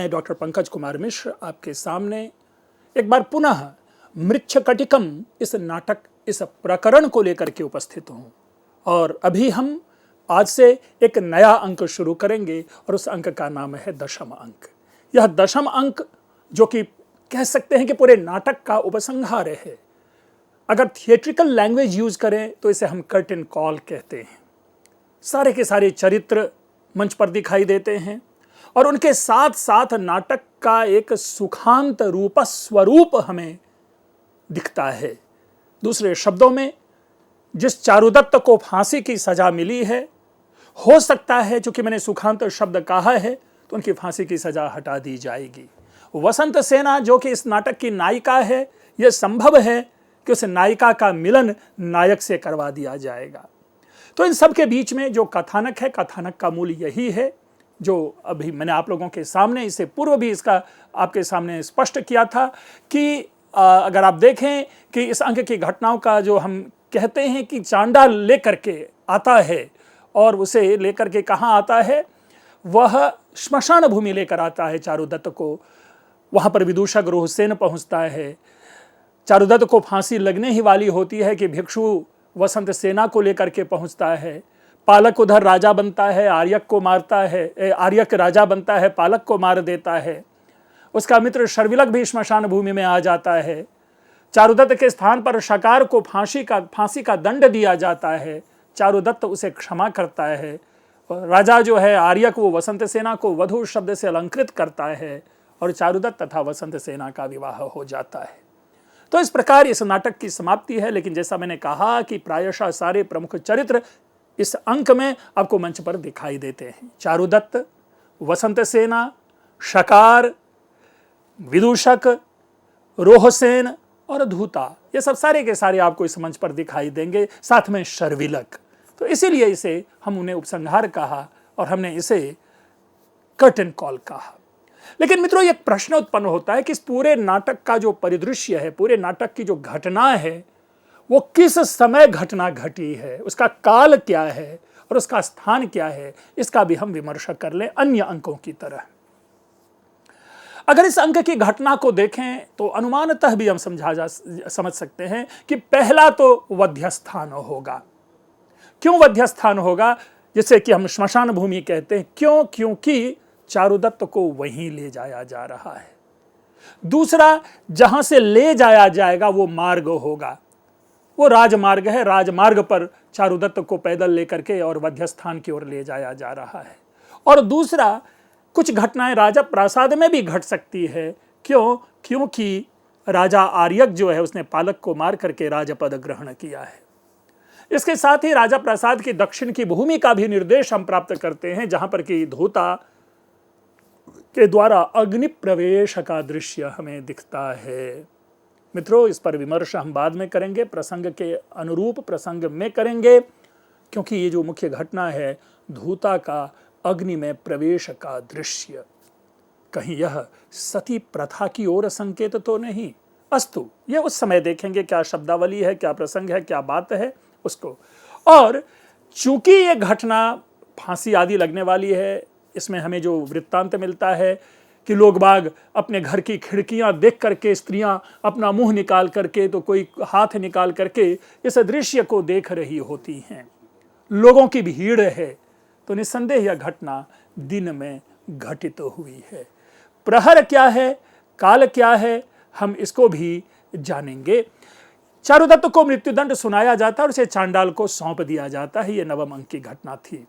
मैं डॉक्टर पंकज कुमार मिश्र आपके सामने एक बार पुनः मृच्छकटिकम इस नाटक, इस प्रकरण को लेकर के उपस्थित हूँ। और अभी हम आज से एक नया अंक शुरू करेंगे और उस अंक का नाम है दशम अंक। यह दशम अंक जो कि कह सकते हैं कि पूरे नाटक का उपसंहार है। अगर थिएट्रिकल लैंग्वेज यूज करें तो इसे हम कर्टेन कॉल कहते हैं। सारे के सारे चरित्र मंच पर दिखाई देते हैं और उनके साथ साथ नाटक का एक सुखांत रूप स्वरूप हमें दिखता है। दूसरे शब्दों में, जिस चारुदत्त को फांसी की सजा मिली है, हो सकता है, चूंकि मैंने सुखांत शब्द कहा है, तो उनकी फांसी की सजा हटा दी जाएगी। वसंत सेना जो कि इस नाटक की नायिका है, यह संभव है कि उस नायिका का मिलन नायक से करवा दिया जाएगा। तो इन सब के बीच में जो कथानक है, कथानक का मूल यही है जो अभी मैंने आप लोगों के सामने, इससे पूर्व भी इसका आपके सामने स्पष्ट किया था कि अगर आप देखें कि इस अंक की घटनाओं का जो हम कहते हैं कि चांडाल लेकर के आता है, और उसे लेकर के कहाँ आता है, वह श्मशान भूमि लेकर आता है चारुदत्त को। वहाँ पर विदूषक रोहसेन पहुँचता है। चारुदत्त को फांसी लगने ही वाली होती है कि भिक्षु वसंत सेना को लेकर के पहुँचता है। पालक उधर राजा बनता है, आर्यक को मारता है, आर्यक राजा बनता है, पालक को मार देता है। उसका मित्र शर्विलक भी श्मशान भूमि में आ जाता है। चारुदत्त के स्थान पर शकार को फांसी का दंड दिया जाता है। चारुदत्त उसे क्षमा करता है। राजा जो है आर्यक, वो वसंत सेना को वधू शब्द से अलंकृत करता है और चारुदत्त तथा वसंत सेना का विवाह हो जाता है। तो इस प्रकार इस नाटक की समाप्ति है। लेकिन जैसा मैंने कहा कि प्रायशः सारे प्रमुख चरित्र इस अंक में आपको मंच पर दिखाई देते हैं। चारुदत्त, वसंत सेना, शकार, विदूषक, रोहसेन और धूता, ये सब सारे के सारे आपको इस मंच पर दिखाई देंगे, साथ में शर्विलक। तो इसीलिए इसे हम उन्हें उपसंहार कहा और हमने इसे कर्टेन कॉल कहा। लेकिन मित्रों, एक प्रश्न उत्पन्न होता है कि इस पूरे नाटक का जो परिदृश्य है, पूरे नाटक की जो घटना है, वो किस समय घटना घटी है, उसका काल क्या है और उसका स्थान क्या है, इसका भी हम विमर्श कर लें अन्य अंकों की तरह। अगर इस अंक की घटना को देखें तो अनुमानतः भी हम समझ सकते हैं कि पहला तो वध्यस्थान होगा। क्यों वध्यस्थान होगा, जिसे कि हम श्मशान भूमि कहते हैं? क्यों? क्योंकि चारुदत्त को वहीं ले जाया जा रहा है। दूसरा, जहां से ले जाया जाएगा वो मार्ग होगा, वो राजमार्ग है। राजमार्ग पर चारुदत्त को पैदल लेकर के और वध्यस्थान की ओर ले जाया जा रहा है। और दूसरा, कुछ घटनाएं राजा प्रासाद में भी घट सकती है। क्यों? क्योंकि राजा आर्यक जो है उसने पालक को मार करके राजपद ग्रहण किया है। इसके साथ ही राजा प्रासाद की दक्षिण की भूमि का भी निर्देश हम प्राप्त करते हैं, जहां पर कि धूता के द्वारा अग्नि प्रवेश का दृश्य हमें दिखता है। मित्रों, इस पर विमर्श हम बाद में करेंगे, प्रसंग के अनुरूप प्रसंग में करेंगे, क्योंकि ये जो मुख्य घटना है धूता का अग्नि में प्रवेश का दृश्य, कहीं यह सती प्रथा की ओर संकेत तो नहीं? अस्तु, ये उस समय देखेंगे क्या शब्दावली है, क्या प्रसंग है, क्या बात है उसको। और चूंकि ये घटना फांसी आदि लगने वाली है, इसमें हमें जो वृत्तांत मिलता है कि लोग बाग अपने घर की खिड़कियां देख करके, स्त्रियां अपना मुंह निकाल करके, तो कोई हाथ निकाल करके इस दृश्य को देख रही होती हैं, लोगों की भीड़ है, तो निस्संदेह यह घटना दिन में घटित हुई है। प्रहर क्या है, काल क्या है, हम इसको भी जानेंगे। चारुदत्त को मृत्युदंड सुनाया जाता है और उसे चांडाल को सौंप दिया जाता है। यह नवम अंक की घटना थी।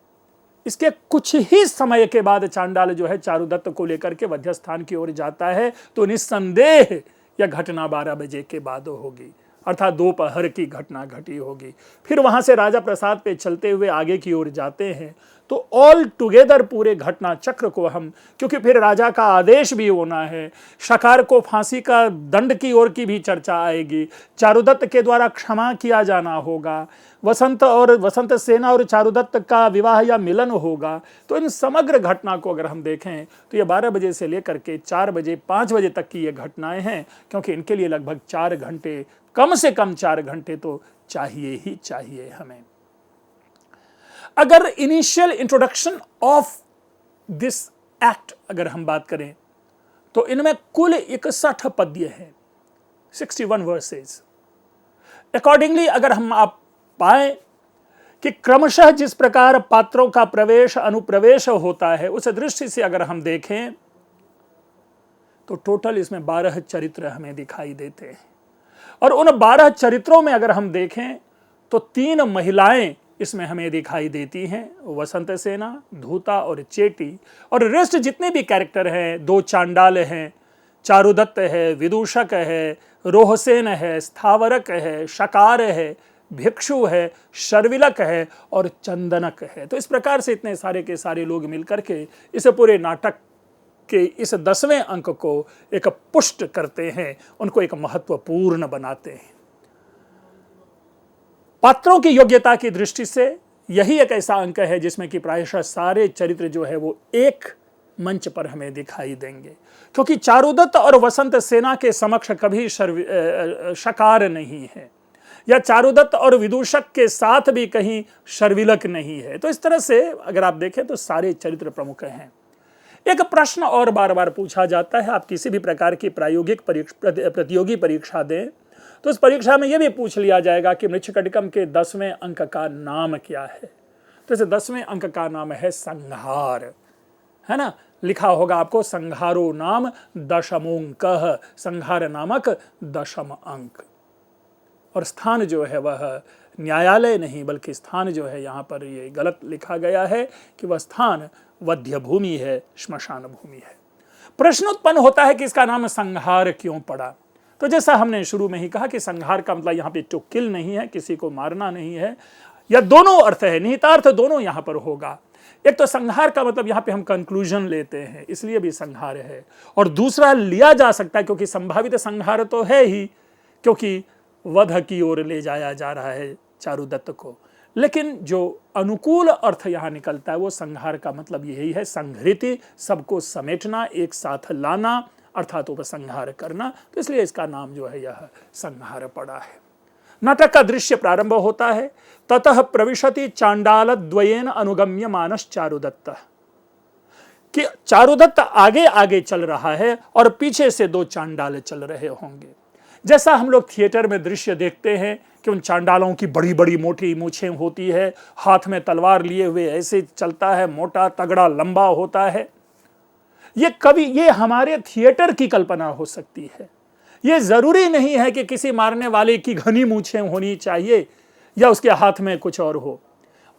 इसके कुछ ही समय के बाद चांडाल जो है चारुदत्त को लेकर के वध्यस्थान की ओर जाता है, तो निस्संदेह यह घटना 12 बजे के बाद होगी, अर्थात दोपहर की घटना घटी होगी। फिर वहां से राजा प्रसाद पे चलते हुए आगे की ओर जाते हैं, तो ऑल टुगेदर पूरे घटना चक्र को हम, क्योंकि फिर राजा का आदेश भी होना है, शकार को फांसी का दंड की ओर की भी चर्चा आएगी, चारुदत्त के द्वारा क्षमा किया जाना होगा, वसंत सेना और चारुदत्त का विवाह या मिलन होगा। तो इन समग्र घटना को अगर हम देखें तो ये 12 बजे से लेकर के 4 बजे 5 बजे तक की ये घटनाएं हैं, क्योंकि इनके लिए लगभग 4 घंटे, कम से कम 4 घंटे तो चाहिए ही चाहिए हमें। अगर initial introduction of this act अगर हम बात करें तो इनमें कुल 61 पद्य हैं, 61 वर्सेस। अकॉर्डिंगली अगर हम आप पाए कि क्रमशः जिस प्रकार पात्रों का प्रवेश अनुप्रवेश होता है, उस दृष्टि से अगर हम देखें तो टोटल इसमें 12 चरित्र हमें दिखाई देते हैं। और उन 12 चरित्रों में अगर हम देखें तो 3 महिलाएं इसमें हमें दिखाई देती हैं, वसंत सेना, धूता और चेटी। और रेस्ट जितने भी कैरेक्टर हैं, 2 चांडाल हैं, चारुदत्त है, विदूषक है, रोहसेन है, स्थावरक है, शकार है, भिक्षु है, शर्विलक है और चंदनक है। तो इस प्रकार से इतने सारे के सारे लोग मिलकर के इस पूरे नाटक के इस 10वें अंक को एक पुष्ट करते हैं, उनको एक महत्वपूर्ण बनाते हैं। पात्रों की योग्यता की दृष्टि से यही एक ऐसा अंक है जिसमें कि प्रायशः सारे चरित्र जो है वो एक मंच पर हमें दिखाई देंगे, क्योंकि चारुदत्त और वसंत सेना के समक्ष कभी शकार नहीं है, या चारुदत्त और विदूषक के साथ भी कहीं शर्विलक नहीं है। तो इस तरह से अगर आप देखें तो सारे चरित्र प्रमुख हैं। एक प्रश्न और बार बार पूछा जाता है, आप किसी भी प्रकार की प्रायोगिक प्रतियोगी परीक्षा दें तो उस परीक्षा में यह भी पूछ लिया जाएगा कि मृच्छकटिकम के 10वें अंक का नाम क्या है। तो इस 10वें अंक का नाम है संहार, है ना। लिखा होगा आपको संहारो नाम दशमोंकः, संहार नामक 10वां अंक। और स्थान जो है वह न्यायालय नहीं, बल्कि स्थान जो है यहाँ पर ये गलत लिखा गया है कि वह स्थान वध्य भूमि है, श्मशान भूमि है। प्रश्न उत्पन्न होता है कि इसका नाम संहार क्यों पड़ा। तो जैसा हमने शुरू में ही कहा कि संहार का मतलब यहाँ पे टू किल नहीं है, किसी को मारना नहीं है, या दोनों अर्थ है, निहितार्थ दोनों यहाँ पर होगा। एक तो संहार का मतलब यहाँ पे हम कंक्लूजन लेते हैं, इसलिए भी संहार है, और दूसरा लिया जा सकता है क्योंकि संभावित संहार तो है ही, क्योंकि वध की ओर ले जाया जा रहा है चारुदत्त को। लेकिन जो अनुकूल अर्थ यहाँ निकलता है वो संहार का मतलब यही है, संहृति, सबको समेटना, एक साथ लाना, अर्थात उपसंहार करना। तो इसलिए इसका नाम जो है यह संहार पड़ा है। नाटक का दृश्य प्रारंभ होता है, ततः प्रविशति चांडाल द्वयेन अनुगम्य मानस चारुदत्त, कि चारुदत्त आगे आगे चल रहा है और पीछे से 2 चांडाल चल रहे होंगे। जैसा हम लोग थिएटर में दृश्य देखते हैं कि उन चांडालों की बड़ी बड़ी मोटी मूछें होती है, हाथ में तलवार लिए हुए ऐसे चलता है, मोटा तगड़ा लंबा होता है। ये हमारे थिएटर की कल्पना हो सकती है। ये जरूरी नहीं है कि किसी मारने वाले की घनी मूछें होनी चाहिए या उसके हाथ में कुछ और हो।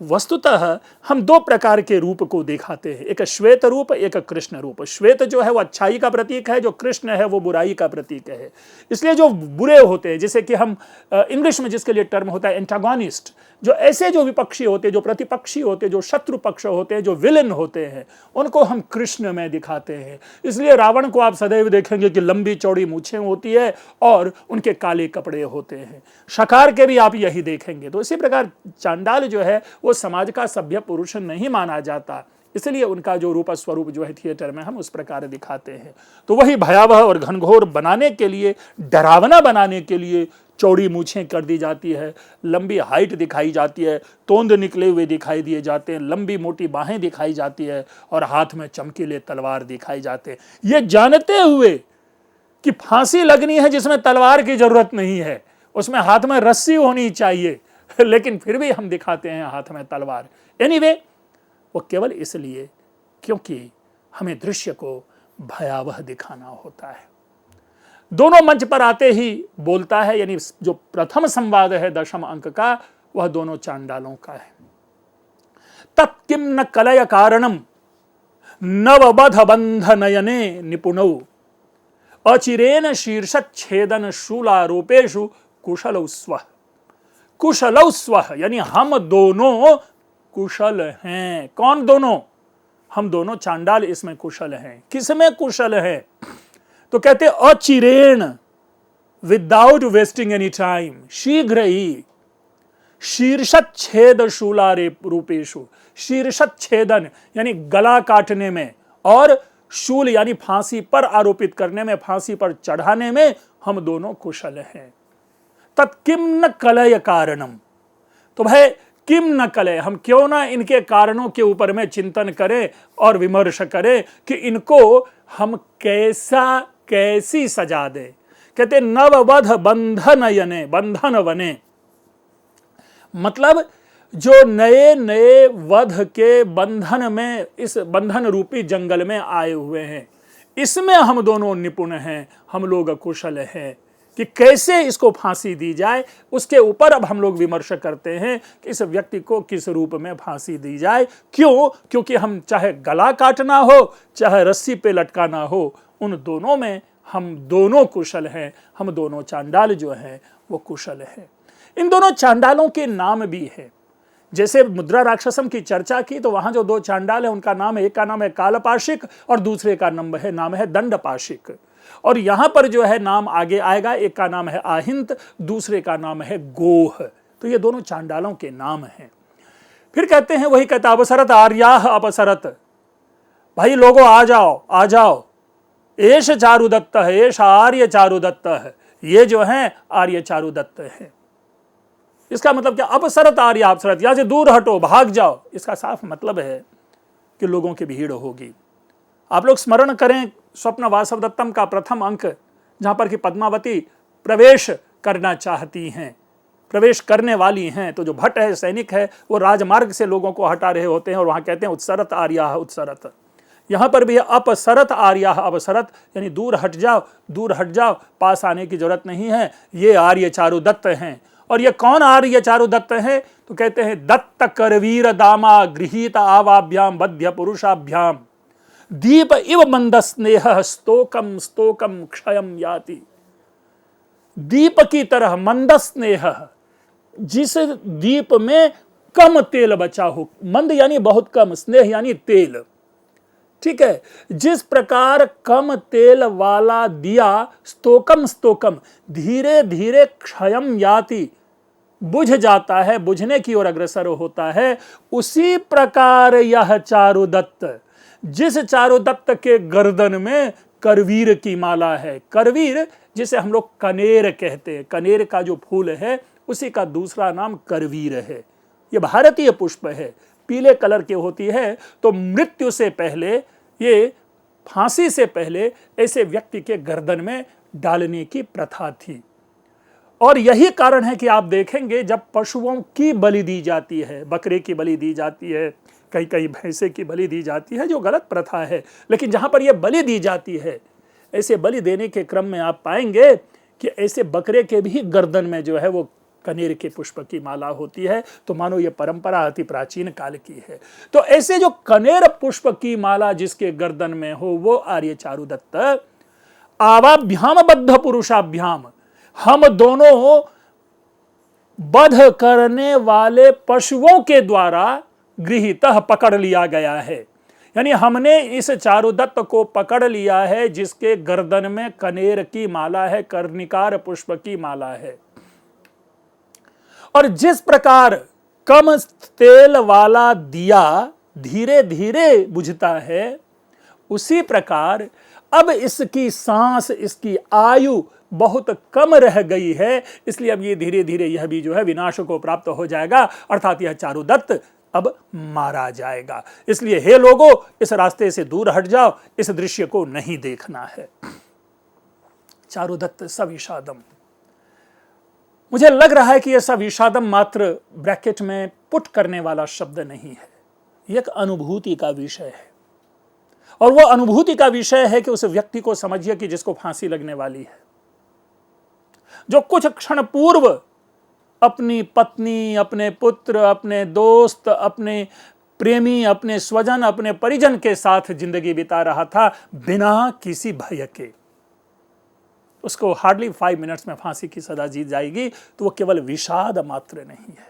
वस्तुतः हम 2 प्रकार के रूप को दिखाते हैं, एक श्वेत रूप, एक कृष्ण रूप। श्वेत जो है वो अच्छाई का प्रतीक है, जो कृष्ण है वो बुराई का प्रतीक है। इसलिए जो बुरे होते हैं, जैसे कि हम इंग्लिश में जिसके लिए टर्म होता है एंटागोनिस्ट, जो ऐसे जो विपक्षी होते हैं, जो प्रतिपक्षी होते हैं, जो शत्रु पक्ष होते हैं, जो विलेन होते हैं, उनको हम कृष्ण में दिखाते हैं। इसलिए रावण को आप सदैव देखेंगे कि लंबी चौड़ी मूछें होती है और उनके काले कपड़े होते हैं। शकार के भी आप यही देखेंगे। तो इसी प्रकार चांडाल जो है वो समाज का सभ्य पुरुष नहीं माना जाता, इसलिए उनका जो रूप स्वरूप जो है थिएटर में हम उस प्रकार दिखाते हैं। तो वही भयावह और घनघोर बनाने के लिए, डरावना बनाने के लिए चौड़ी मूछें कर दी जाती है, लंबी हाइट दिखाई जाती है, तोंद निकले हुए दिखाई दिए जाते हैं, लंबी मोटी बाहें दिखाई जाती है और हाथ में चमकीले तलवार दिखाई जाते हैं। ये जानते हुए कि फांसी लगनी है जिसमें तलवार की जरूरत नहीं है, उसमें हाथ में रस्सी होनी चाहिए, लेकिन फिर भी हम दिखाते हैं हाथ में तलवार। एनीवे, वो केवल इसलिए क्योंकि हमें दृश्य को भयावह दिखाना होता है। दोनों मंच पर आते ही बोलता है, यानी जो प्रथम संवाद है 10वें अंक का, वह दोनों चांडालों का है। तत्किम न कलय कारणम नवबध बंध नयने निपुणौ अचिरेन शीर्षक छेदन शूलारोपेशु कुशलौ स्वः। कुशलौ स्वः यानी हम दोनों कुशल हैं। कौन दोनों? हम दोनों चांडाल इसमें कुशल हैं। किसमें कुशल हैं? तो कहते अचिरेण, विदाउट वेस्टिंग एनी टाइम, शीघ्र ही, शीर्षक छेद शूलारे रूपेशु, शीर्षक छेदन यानी गला काटने में, और शूल यानी फांसी पर आरोपित करने में, फांसी पर चढ़ाने में हम दोनों कुशल हैं। तत्किम न कलय कारणम, तो भाई किम न कले, हम क्यों ना इनके कारणों के ऊपर में चिंतन करें और विमर्श करें कि इनको हम कैसी सजा दे। कहते नववध बंधन यने, बंधन बने, मतलब जो नए नए वध के बंधन में, इस बंधन रूपी जंगल में आए हुए हैं, इसमें हम दोनों निपुण हैं, हम लोग कुशल हैं कि कैसे इसको फांसी दी जाए। उसके ऊपर अब हम लोग विमर्श करते हैं कि इस व्यक्ति को किस रूप में फांसी दी जाए। क्यों? क्योंकि हम चाहे गला काटना हो चाहे रस्सी पे लटकाना हो, उन दोनों में हम दोनों कुशल हैं, हम दोनों चांडाल जो हैं वो कुशल हैं। इन दोनों चांडालों के नाम भी हैं। जैसे मुद्रा राक्षसम की चर्चा की तो वहां जो दो चांडाल है उनका नाम, एक का नाम है कालपाशिक और दूसरे का नाम है दंडपाशिक। और यहां पर जो है नाम आगे आएगा, एक का नाम है आहिंत, दूसरे का नाम है गोह। तो ये दोनों चांडालों के नाम हैं। फिर कहते हैं, वही कहता अपसरत आर्याह अपसरत, भाई लोगों आ जाओ आ जाओ, एष चारुदत्त है, एष आर्य चारुदत्त है, ये जो है आर्य चारुदत्त है। इसका मतलब क्या? अपसरत आर्य अपसरत, यहां से दूर हटो, भाग जाओ। इसका साफ मतलब है कि लोगों की भीड़ होगी। आप लोग स्मरण करें स्वप्न वासवदत्तम का प्रथम अंक, जहां पर कि पद्मावती प्रवेश करना चाहती हैं, प्रवेश करने वाली हैं, तो जो भट्ट है, सैनिक है, वो राजमार्ग से लोगों को हटा रहे होते हैं और वहां कहते हैं उत्सरत आर्याह उत्सरत। यहां पर भी अपसरत आर्याह अपसरत, यानी दूर हट जाओ, दूर हट जाओ, पास आने की जरूरत नहीं है। ये आर्य चारुदत्त हैं। और ये कौन आर्य चारुदत्त है? तो कहते हैं दत्त करवीर दामा गृहीत आवाभ्याम बध्य पुरुषाभ्याम दीप इव मंद स्नेह स्तोकम स्तोकम क्षयम याति। दीप की तरह मंद स्नेह, जिस दीप में कम तेल बचा हो, मंद यानी बहुत कम, स्नेह यानी तेल, ठीक है। जिस प्रकार कम तेल वाला दिया स्तोकम स्तोकम धीरे धीरे क्षयम याति, बुझ जाता है, बुझने की ओर अग्रसर होता है, उसी प्रकार यह चारुदत्त, जिस चारुदत्त के गर्दन में करवीर की माला है। करवीर जिसे हम लोग कनेर कहते हैं, कनेर का जो फूल है उसी का दूसरा नाम करवीर है। ये भारतीय पुष्प है, पीले कलर की होती है। तो मृत्यु से पहले, ये फांसी से पहले ऐसे व्यक्ति के गर्दन में डालने की प्रथा थी। और यही कारण है कि आप देखेंगे जब पशुओं की बलि दी जाती है, बकरे की बलि दी जाती है, कई कई भैंसे की बलि दी जाती है, जो गलत प्रथा है, लेकिन जहां पर यह बलि दी जाती है, ऐसे बलि देने के क्रम में आप पाएंगे कि ऐसे बकरे के भी गर्दन में जो है वो कनेर के पुष्प की माला होती है। तो मानो ये परंपरा अति प्राचीन काल की है। तो ऐसे जो कनेर पुष्प की माला जिसके गर्दन में हो, वो आर्य चारुदत्त आवाभ्याम बद्ध पुरुषाभ्याम, हम दोनों वध करने वाले पशुओं के द्वारा गृहीतः पकड़ लिया गया है। यानी हमने इस चारुदत्त को पकड़ लिया है जिसके गर्दन में कनेर की माला है, कर्णिकार पुष्प की माला है। और जिस प्रकार कम तेल वाला दिया धीरे धीरे बुझता है, उसी प्रकार अब इसकी सांस, इसकी आयु बहुत कम रह गई है, इसलिए अब ये धीरे धीरे यह भी जो है विनाश को प्राप्त हो जाएगा, अर्थात यह चारुदत्त अब मारा जाएगा। इसलिए हे लोगों, इस रास्ते से दूर हट जाओ, इस दृश्य को नहीं देखना है। चारुदत्त सविषादम, मुझे लग रहा है कि यह सविषादम मात्र ब्रैकेट में पुट करने वाला शब्द नहीं है, यह एक अनुभूति का विषय है। और वह अनुभूति का विषय है कि उस व्यक्ति को समझिए कि जिसको फांसी लगने वाली है, जो कुछ क्षण पूर्व अपनी पत्नी, अपने पुत्र, अपने दोस्त, अपने प्रेमी, अपने स्वजन, अपने परिजन के साथ जिंदगी बिता रहा था बिना किसी भय के, उसको हार्डली 5 मिनट्स में फांसी की सजा दी जाएगी, तो वो केवल विषाद मात्र नहीं है।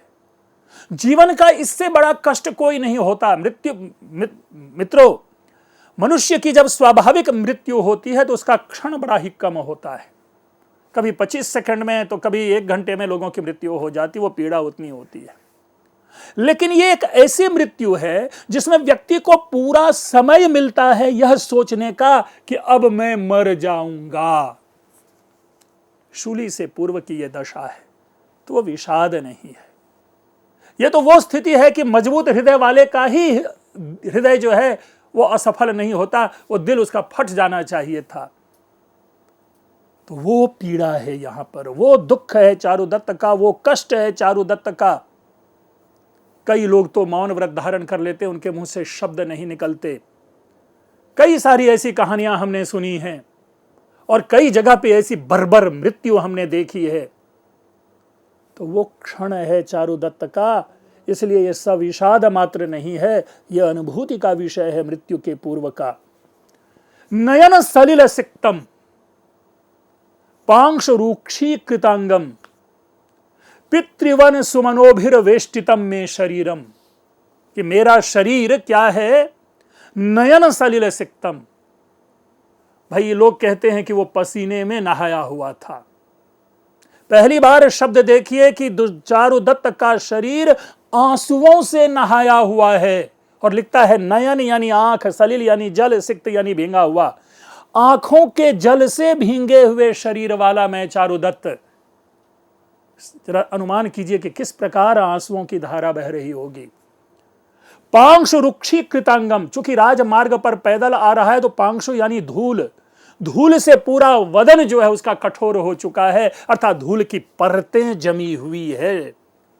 जीवन का इससे बड़ा कष्ट कोई नहीं होता। मित्रों, मनुष्य की जब स्वाभाविक मृत्यु होती है तो उसका क्षण बड़ा ही कम होता है। कभी 25 सेकंड में तो कभी 1 घंटे में लोगों की मृत्यु हो जाती, वो पीड़ा उतनी होती है। लेकिन ये एक ऐसी मृत्यु है जिसमें व्यक्ति को पूरा समय मिलता है यह सोचने का कि अब मैं मर जाऊंगा। शूली से पूर्व की यह दशा है, तो वो विषाद नहीं है। ये तो वो स्थिति है कि मजबूत हृदय वाले का ही हृदय जो है वो असफल नहीं होता, वो दिल उसका फट जाना चाहिए था। तो वो पीड़ा है यहां पर, वो दुख है चारुदत्त का, वो कष्ट है चारुदत्त का। कई लोग तो मौन व्रत धारण कर लेते, उनके मुंह से शब्द नहीं निकलते। कई सारी ऐसी कहानियां हमने सुनी हैं और कई जगह पे ऐसी बर्बर मृत्यु हमने देखी है। तो वो क्षण है चारुदत्त का, इसलिए यह सब विषाद मात्र नहीं है, यह अनुभूति का विषय है मृत्यु के पूर्व का। नयन सलिल सिक्तम पांश रूक्षी कृतांगम पितृवन सुमनोभिर्वेष्टितम में शरीरम, कि मेरा शरीर क्या है, नयन सलिल सिक्तम। भाई ये लोग कहते हैं कि वो पसीने में नहाया हुआ था। पहली बार शब्द देखिए कि चारुदत्त का शरीर आंसुओं से नहाया हुआ है, और लिखता है नयन यानी आंख, सलिल यानी जल, सिक्त यानी भींगा हुआ। आंखों के जल से भींगे हुए शरीर वाला मैं चारुदत्त। जरा अनुमान कीजिए कि किस प्रकार आंसुओं की धारा बह रही होगी। पांशु रुक्षी कृतांगम, चूंकि राजमार्ग पर पैदल आ रहा है तो पांशु यानी धूल, धूल से पूरा वदन जो है उसका कठोर हो चुका है, अर्थात धूल की परतें जमी हुई है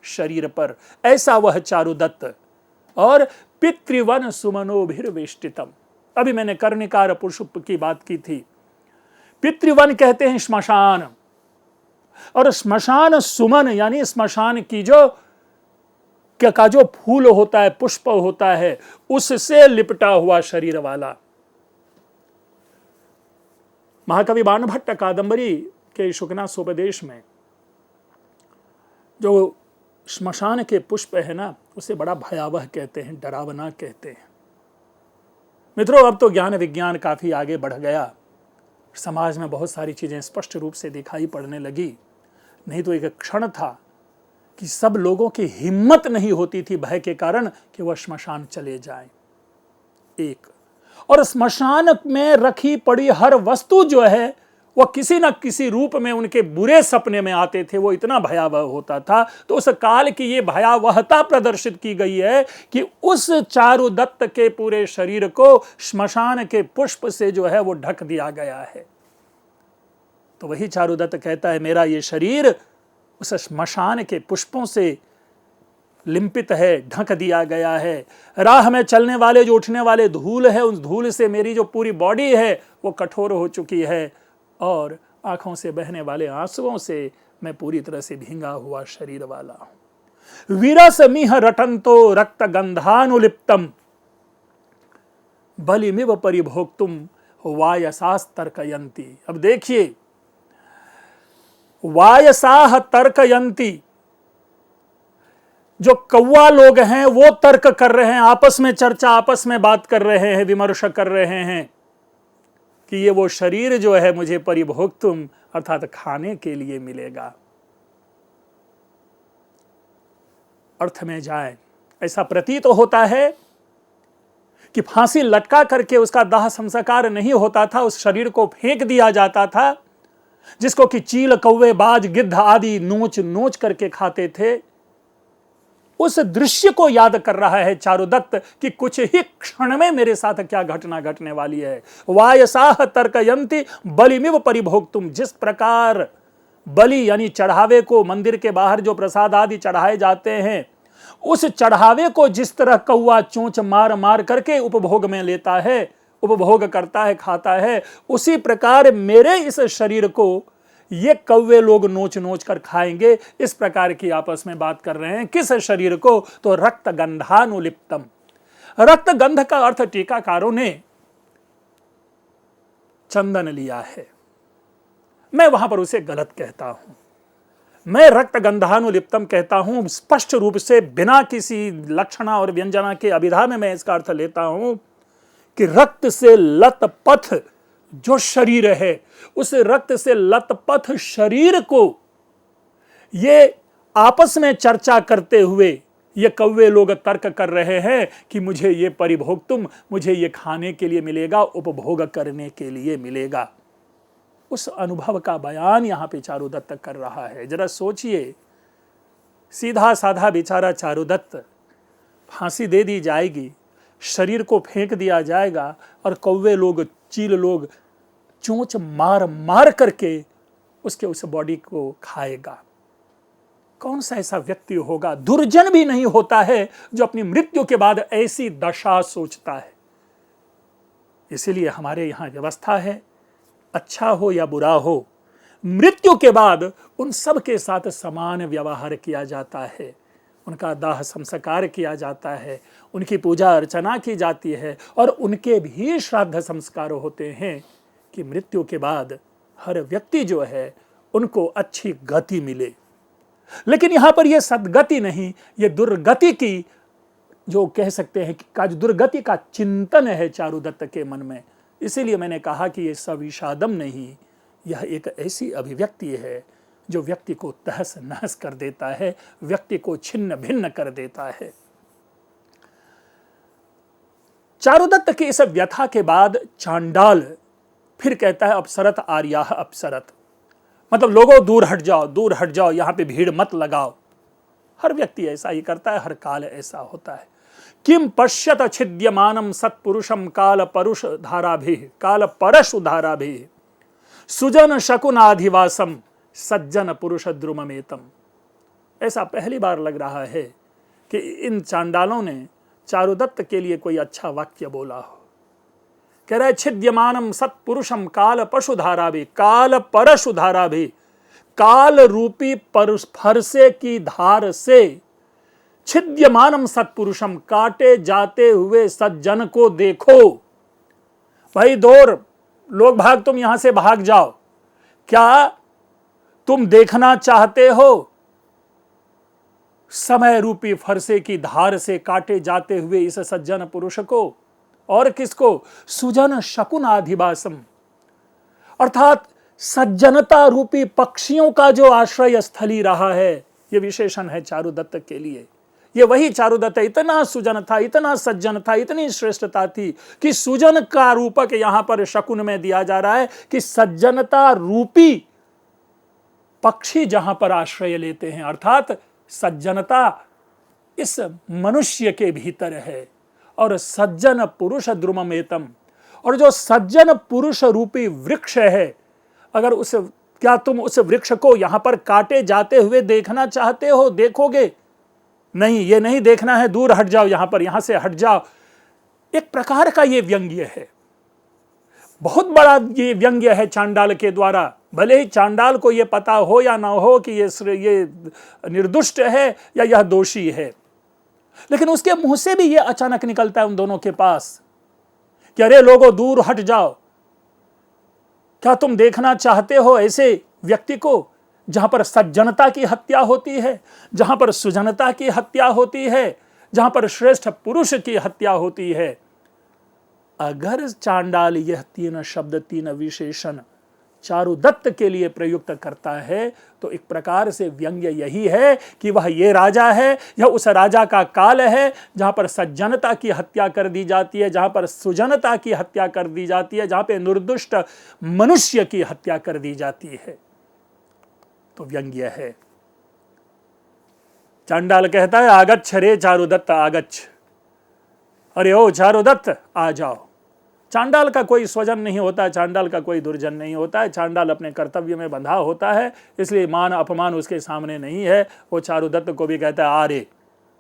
शरीर पर, ऐसा वह चारुदत्त। और पितृवन सुमनोभिर्वेष्टितम, अभी मैंने कर्णिकार पुष्प की बात की थी। पितृवन कहते हैं श्मशान, और श्मशान सुमन यानी श्मशान की जो का जो फूल होता है, पुष्प होता है, उससे लिपटा हुआ शरीर वाला। महाकवि बाणभट्ट कादंबरी के शुकनासोपदेश में जो श्मशान के पुष्प है ना, उसे बड़ा भयावह कहते हैं, डरावना कहते हैं। मित्रों, अब तो ज्ञान विज्ञान काफी आगे बढ़ गया, समाज में बहुत सारी चीजें स्पष्ट रूप से दिखाई पड़ने लगी। नहीं तो एक क्षण था कि सब लोगों की हिम्मत नहीं होती थी भय के कारण कि वह श्मशान चले जाएं। एक और श्मशान में रखी पड़ी हर वस्तु जो है वह किसी न किसी रूप में उनके बुरे सपने में आते थे, वो इतना भयावह होता था। तो उस काल की ये भयावहता प्रदर्शित की गई है कि उस चारुदत्त के पूरे शरीर को श्मशान के पुष्प से जो है वो ढक दिया गया है। तो वही चारुदत्त कहता है मेरा ये शरीर उस श्मशान के पुष्पों से लिंपित है, ढक दिया गया है। राह में चलने वाले जो उठने वाले धूल है, उस धूल से मेरी जो पूरी बॉडी है वो कठोर हो चुकी है, और आंखों से बहने वाले आंसुओं से मैं पूरी तरह से भींगा हुआ शरीर वाला हूं। वीरस मिह रटंतो रक्त गंधानुलिप्तम बलिमिव परिभोक्तुम वायसास तर्कयंती। अब देखिए, वायसाह तर्कयंती, जो कौवा लोग हैं वो तर्क कर रहे हैं, आपस में चर्चा, आपस में बात कर रहे हैं, विमर्श कर रहे हैं कि ये वो शरीर जो है मुझे परिभोक्तुम अर्थात खाने के लिए मिलेगा। अर्थ में जाए, ऐसा प्रतीत होता है कि फांसी लटका करके उसका दाह संस्कार नहीं होता था, उस शरीर को फेंक दिया जाता था, जिसको कि चील, कौवे, बाज, गिद्ध आदि नोच नोच करके खाते थे। उस दृश्य को याद कर रहा है चारुदत्त कि कुछ ही क्षण में मेरे साथ क्या घटना घटने वाली है। वायसाह तर्कयंती बलिमिव परिभोक्तुम, जिस प्रकार बलि यानी चढ़ावे को, मंदिर के बाहर जो प्रसाद आदि चढ़ाए जाते हैं, उस चढ़ावे को जिस तरह कौवा चोंच मार मार करके उपभोग में लेता है, उपभोग करता है, खाता है, उसी प्रकार मेरे इस शरीर को ये कौवे लोग नोच नोच कर खाएंगे। इस प्रकार की आपस में बात कर रहे हैं। किस शरीर को? तो रक्त गंधानुलिप्तम। रक्त गंध का अर्थ टीकाकारों ने चंदन लिया है, मैं वहां पर उसे गलत कहता हूं। मैं रक्त गंधानुलिप्तम कहता हूं, स्पष्ट रूप से बिना किसी लक्षणा और व्यंजना के अभिधा में मैं इसका अर्थ लेता हूं कि रक्त से लतपथ जो शरीर है, उस रक्त से लतपथ शरीर को ये आपस में चर्चा करते हुए ये कौवे लोग तर्क कर रहे हैं कि मुझे ये परिभोक्तुम, मुझे ये खाने के लिए मिलेगा, उपभोग करने के लिए मिलेगा। उस अनुभव का बयान यहां पे चारुदत्त कर रहा है। जरा सोचिए सीधा साधा बेचारा चारुदत्त, फांसी दे दी जाएगी, शरीर को फेंक दिया जाएगा और कौवे लोग, चील लोग चोंच मार मार करके उसके उस बॉडी को खाएगा। कौन सा ऐसा व्यक्ति होगा, दुर्जन भी नहीं होता है जो अपनी मृत्यु के बाद ऐसी दशा सोचता है। इसीलिए हमारे यहां व्यवस्था है, अच्छा हो या बुरा हो, मृत्यु के बाद उन सब के साथ समान व्यवहार किया जाता है। उनका दाह संस्कार किया जाता है, उनकी पूजा अर्चना की जाती है और उनके भी श्राद्ध संस्कार होते हैं कि मृत्यु के बाद हर व्यक्ति जो है उनको अच्छी गति मिले। लेकिन यहां पर यह सद्गति नहीं, यह दुर्गति की, जो कह सकते हैं कि दुर्गति का चिंतन है चारुदत्त के मन में। इसीलिए मैंने कहा कि यह सविषादम नहीं, यह एक ऐसी अभिव्यक्ति है जो व्यक्ति को तहस नहस कर देता है, व्यक्ति को छिन्न भिन्न कर देता है। चारुदत्त की इस व्यथा के बाद चांडाल फिर कहता है अपसरत आर्याह अपसरत, मतलब लोगों दूर हट जाओ, दूर हट जाओ, यहां पे भीड़ मत लगाओ। हर व्यक्ति ऐसा ही करता है, हर काल ऐसा होता है। किम पश्यत छिद्यमानम सत्पुरुषम काल परुष धाराभिः काल परशु धाराभिः सुजन शकुनाधिवासम सज्जन पुरुष द्रुममेतम। ऐसा पहली बार लग रहा है कि इन चांडालों ने चारुदत्त के लिए कोई अच्छा वाक्य बोला हो। कह रहा है छिद्यमानम सत्पुरुषम काल पशुधारा भी काल परशुधारा भी, काल रूपी फरसे की धार से छिद्यमानम सत्पुरुषम, काटे जाते हुए सज्जन को देखो। भाई दूर लोग भाग, तुम यहां से भाग जाओ। क्या तुम देखना चाहते हो समय रूपी फरसे की धार से काटे जाते हुए इस सज्जन पुरुष को? और किसको? सुजन शकुन आधिवासम, अर्थात सज्जनता रूपी पक्षियों का जो आश्रय स्थली रहा है, यह विशेषण है चारुदत्त के लिए। ये वही चारुदत्त इतना सुजन था, इतना सज्जन था, इतनी श्रेष्ठता थी कि सुजन का रूपक यहां पर शकुन में दिया जा रहा है कि सज्जनता रूपी पक्षी जहां पर आश्रय लेते हैं, अर्थात सज्जनता इस मनुष्य के भीतर है। और सज्जन पुरुष द्रुममेतम, और जो सज्जन पुरुष रूपी वृक्ष है, अगर क्या तुम उस वृक्ष को यहां पर काटे जाते हुए देखना चाहते हो? देखोगे नहीं, ये नहीं देखना है, दूर हट जाओ, यहां से हट जाओ। एक प्रकार का ये व्यंग्य है, बहुत बड़ा ये व्यंग्य है चांडाल के द्वारा। भले ही चांडाल को ये पता हो या ना हो कि ये निर्दुष्ट है या यह दोषी है, लेकिन उसके मुंह से भी ये अचानक निकलता है उन दोनों के पास कि अरे लोगों दूर हट जाओ। क्या तुम देखना चाहते हो ऐसे व्यक्ति को जहां पर सज्जनता की हत्या होती है, जहां पर सुजनता की हत्या होती है, जहां पर श्रेष्ठ पुरुष की हत्या होती है? अगर चांडाल यह तीन शब्द, तीन विशेषण चारुदत्त के लिए प्रयुक्त करता है तो एक प्रकार से व्यंग्य यही है कि वह ये राजा है, यह उस राजा का काल है जहां पर सज्जनता की हत्या कर दी जाती है, जहां पर सुजनता की हत्या कर दी जाती है, जहां पर निर्दुष्ट मनुष्य की हत्या कर दी जाती है। तो व्यंग्य है। चांडाल कहता है आगच्छ रे चारुदत्त आगच्छ, अरे ओ चारुदत्त आ जाओ। चांडाल का कोई स्वजन नहीं होता है, चांडाल का कोई दुर्जन नहीं होता है, चांडाल अपने कर्तव्य में बंधा होता है, इसलिए मान अपमान उसके सामने नहीं है। वो चारुदत्त को भी कहता है आरे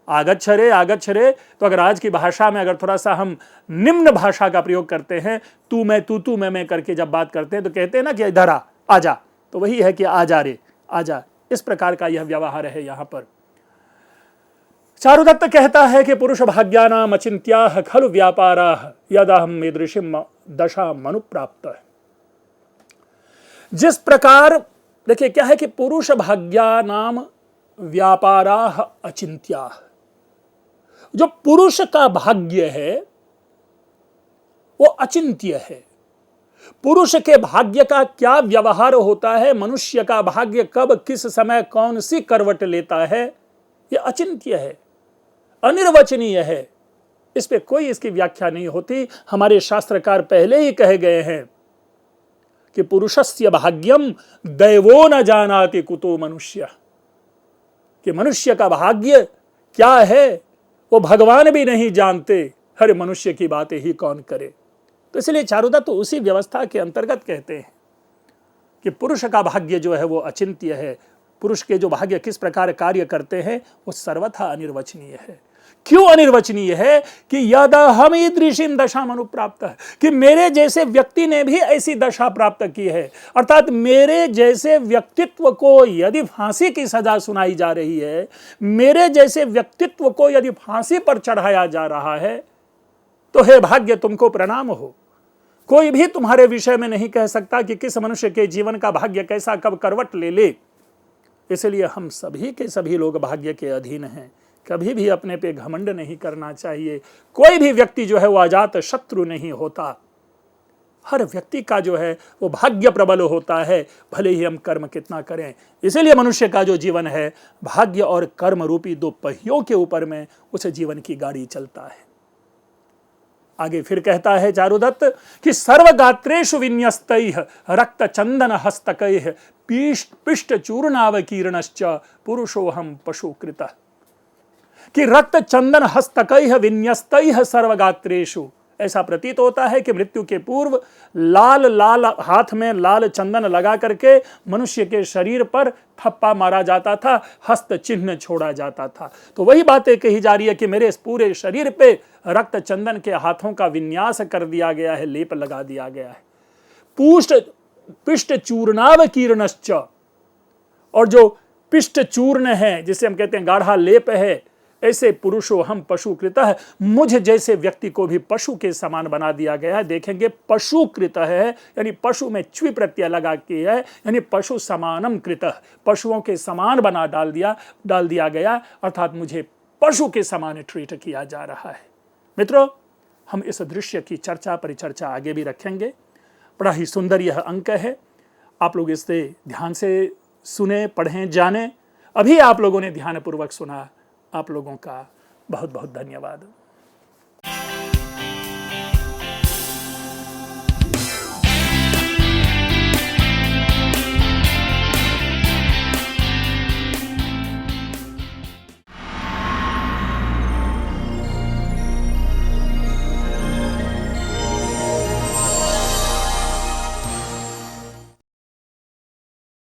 आगच्छ रे आगच्छ रे। तो अगर आज की भाषा में अगर थोड़ा सा हम निम्न भाषा का प्रयोग करते हैं, तू मैं तू मैं करके जब बात करते हैं तो कहते हैं ना कि इधर आ जा, तो वही है कि आ जा रे आ जा। इस प्रकार का यह व्यवहार है यहां पर। चारुदत्त कहता है कि पुरुष भाग्यानाम अचिंत्याः खलु व्यापाराः यदहम ईदृशीं दशा मनु प्राप्त। जिस प्रकार देखिए क्या है कि पुरुष भाग्यानाम व्यापाराः अचिंत्याः, जो पुरुष का भाग्य है वो अचिंत्य है। पुरुष के भाग्य का क्या व्यवहार होता है, मनुष्य का भाग्य कब किस समय कौन सी करवट लेता है, यह अचिंत्य है, अनिर्वचनीय है। इस पे कोई इसकी व्याख्या नहीं होती। हमारे शास्त्रकार पहले ही कहे गए हैं कि पुरुषस्य भाग्यम दैवो न जानाति कुतो मनुष्य। कि मनुष्य का भाग्य क्या है वो भगवान भी नहीं जानते, हर मनुष्य की बातें ही कौन करे। तो इसलिए चारुदत्त तो उसी व्यवस्था के अंतर्गत कहते हैं कि पुरुष का भाग्य जो है वो अचिंत्य है, पुरुष के जो भाग्य किस प्रकार कार्य करते हैं वो सर्वथा अनिर्वचनीय है। क्यों अनिर्वचनीय है? कि यदहम ईदृशीं दशाम अनुप्राप्त, कि मेरे जैसे व्यक्ति ने भी ऐसी दशा प्राप्त की है, अर्थात मेरे जैसे व्यक्तित्व को यदि फांसी की सजा सुनाई जा रही है, मेरे जैसे व्यक्तित्व को यदि फांसी पर चढ़ाया जा रहा है, तो हे भाग्य तुमको प्रणाम हो। कोई भी तुम्हारे विषय में नहीं कह सकता कि किस मनुष्य के जीवन का भाग्य कैसा कब करवट ले ले। इसलिए हम सभी के सभी लोग भाग्य के अधीन हैं। कभी भी अपने पे घमंड नहीं करना चाहिए। कोई भी व्यक्ति जो है वो अजात शत्रु नहीं होता। हर व्यक्ति का जो है वो भाग्य प्रबल होता है, भले ही हम कर्म कितना करें। इसीलिए मनुष्य का जो जीवन है भाग्य और कर्म रूपी दो पहियों के ऊपर में उस जीवन की गाड़ी चलता है। आगे फिर कहता है चारुदत्त कि सर्वगात्रेषु विन्यस्तैः रक्त चंदन हस्तकैः पिष्ट चूर्णावकीर्णश्च पुरुषोहम पशुकृतः, कि रक्त चंदन हस्तकैः विन्यस्तैः सर्वगात्रेषु, ऐसा प्रतीत होता है कि मृत्यु के पूर्व लाल लाल हाथ में लाल चंदन लगा करके मनुष्य के शरीर पर थप्पा मारा जाता था, हस्त चिन्ह छोड़ा जाता था। तो वही बातें कही जा रही है कि मेरे इस पूरे शरीर पे रक्त चंदन के हाथों का विन्यास कर दिया गया है, लेप लगा दिया गया है। पिष्ट चूर्णावकीर्णश्च, और जो पिष्ट चूर्ण है जिसे हम कहते हैं गाढ़ा लेप है, ऐसे पुरुषो हम पशुकृतः, मुझ जैसे व्यक्ति को भी पशु के समान बना दिया गया है। देखेंगे पशुकृत है यानी पशु में च्वी प्रत्यय लगा के है, यानी पशु समानम कृतः, पशुओं के समान बना डाल दिया गया, अर्थात मुझे पशु के समान ट्रीट किया जा रहा है। मित्रों, हम इस दृश्य की चर्चा परिचर्चा आगे भी रखेंगे। बड़ा ही सुंदर यह अंक है, आप लोग इसे ध्यान से सुने, पढ़ें, जानें। अभी आप लोगों ने ध्यानपूर्वक सुना, आप लोगों का बहुत बहुत धन्यवाद।